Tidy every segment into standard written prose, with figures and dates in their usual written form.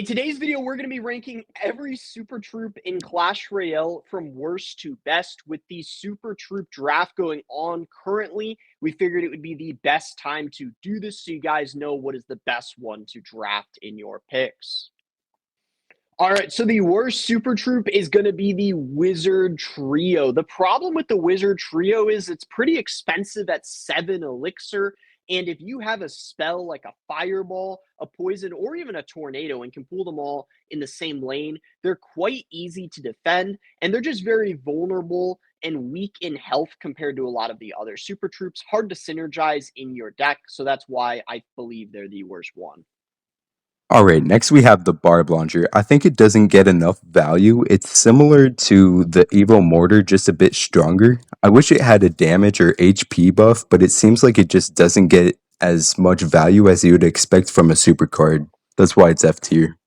In today's video, we're going to be ranking every Super Troop in Clash Royale from worst to best. With the Super Troop draft going on currently, we figured it would be the best time to do this so you guys know what is the best one to draft in your picks. All right, so the worst Super Troop is going to be the Wizard Trio. The problem with the Wizard Trio is it's pretty expensive at 7 elixir. And if you have a spell like a Fireball, a Poison, or even a Tornado and can pull them all in the same lane, they're quite easy to defend. And they're just very vulnerable and weak in health compared to a lot of the other Super Troops. Hard to synergize in your deck. So that's why I believe they're the worst one. Alright, next we have the Barb Launcher. I think it doesn't get enough value. It's similar to the Evo Mortar, just a bit stronger. I wish it had a damage or HP buff, but it seems like it just doesn't get as much value as you would expect from a super card. That's why it's F tier.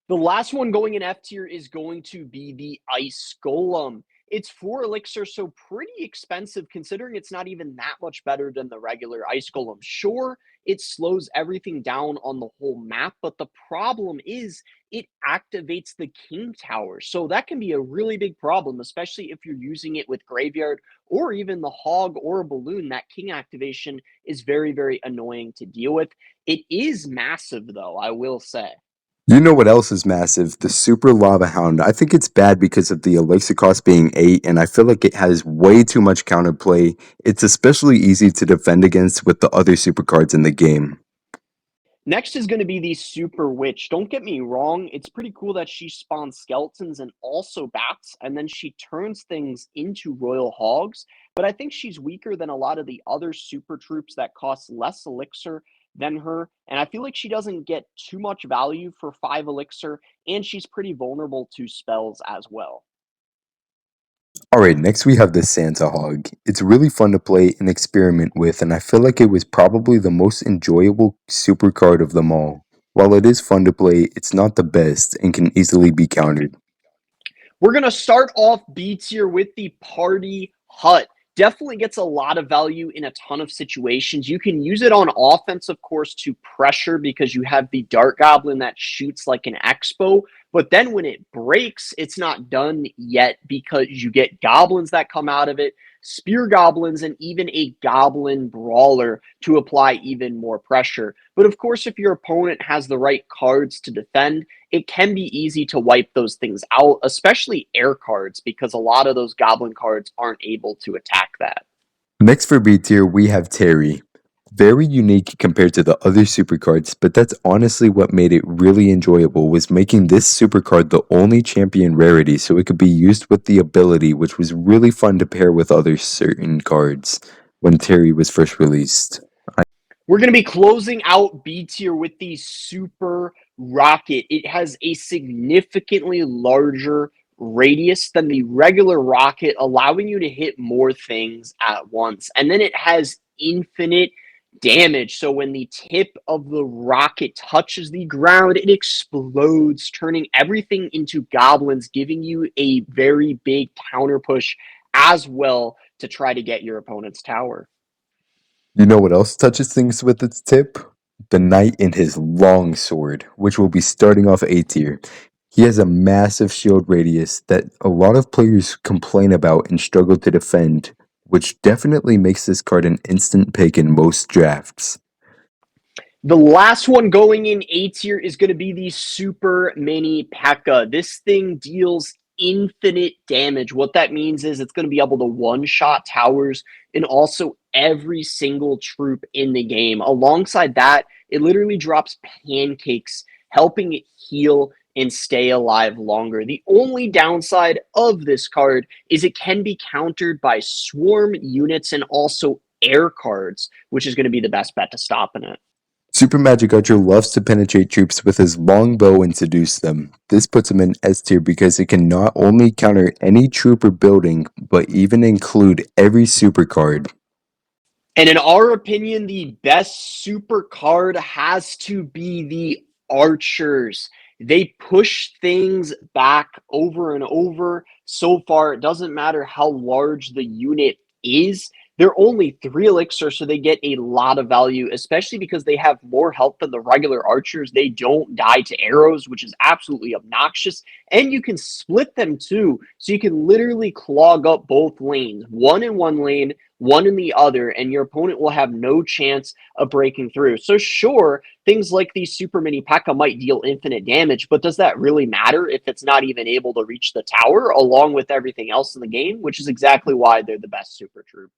The last one going in F tier is going to be the Ice Golem. It's 4 elixir, so pretty expensive considering it's not even that much better than the regular Ice Golem. Sure, it slows everything down on the whole map, but the problem is it activates the King Tower. So that can be a really big problem, especially if you're using it with Graveyard or even the Hog or a Balloon. That King activation is very, very annoying to deal with. It is massive, though, I will say. You know what else is massive? The Super Lava Hound. I think it's bad because of the elixir cost being 8, and I feel like it has way too much counterplay. It's especially easy to defend against with the other super cards in the game. Next is going to be the Super Witch. Don't get me wrong, it's pretty cool that she spawns skeletons and also bats, and then she turns things into royal hogs, but I think she's weaker than a lot of the other super troops that cost less elixir than her, and I feel like she doesn't get too much value for 5 elixir, and she's pretty vulnerable to spells as well. Alright, next we have the Santa Hog. It's really fun to play and experiment with, and I feel like it was probably the most enjoyable super card of them all. While it is fun to play, it's not the best and can easily be countered. We're going to start off B tier with the Party Hut. Definitely gets a lot of value in a ton of situations. You can use it on offense, of course, to pressure because you have the Dart Goblin that shoots like an Expo. But then when it breaks, it's not done yet because you get goblins that come out of it, spear goblins, and even a goblin brawler to apply even more pressure. But of course, if your opponent has the right cards to defend, it can be easy to wipe those things out, especially air cards, because a lot of those goblin cards aren't able to attack that. Next for B tier, we have Terry. Very unique compared to the other super cards, but that's honestly what made it really enjoyable, was making this super card the only champion rarity so it could be used with the ability, which was really fun to pair with other certain cards when Terry was first released. We're going to be closing out B tier with the Super Rocket. It has a significantly larger radius than the regular rocket, allowing you to hit more things at once. And then it has infinite damage. So when the tip of the rocket touches the ground, it explodes, turning everything into goblins, giving you a very big counter push as well to try to get your opponent's tower. You know what else touches things with its tip? The knight and his long sword, which will be starting off A tier. He has a massive shield radius that a lot of players complain about and struggle to defend, which definitely makes this card an instant pick in most drafts. The last one going in A tier is going to be the Super Mini P.E.K.K.A. This thing deals infinite damage. What that means is it's going to be able to one-shot towers and also every single troop in the game. Alongside that, it literally drops pancakes, helping it heal and stay alive longer. The only downside of this card is it can be countered by swarm units and also air cards, which is going to be the best bet to stop in it. Super Magic Archer loves to penetrate troops with his long bow and seduce them. This puts him in S tier because it can not only counter any troop or building, but even include every super card. And in our opinion, the best super card has to be the Archers. They push things back over and over. So far, it doesn't matter how large the unit is. They're only 3 elixir, so they get a lot of value, especially because they have more health than the regular archers. They don't die to arrows, which is absolutely obnoxious, and you can split them too, so you can literally clog up both lanes, one in one lane, one in the other, and your opponent will have no chance of breaking through. So sure, things like these super mini P.E.K.K.A might deal infinite damage, but does that really matter if it's not even able to reach the tower along with everything else in the game? Which is exactly why they're the best super troop.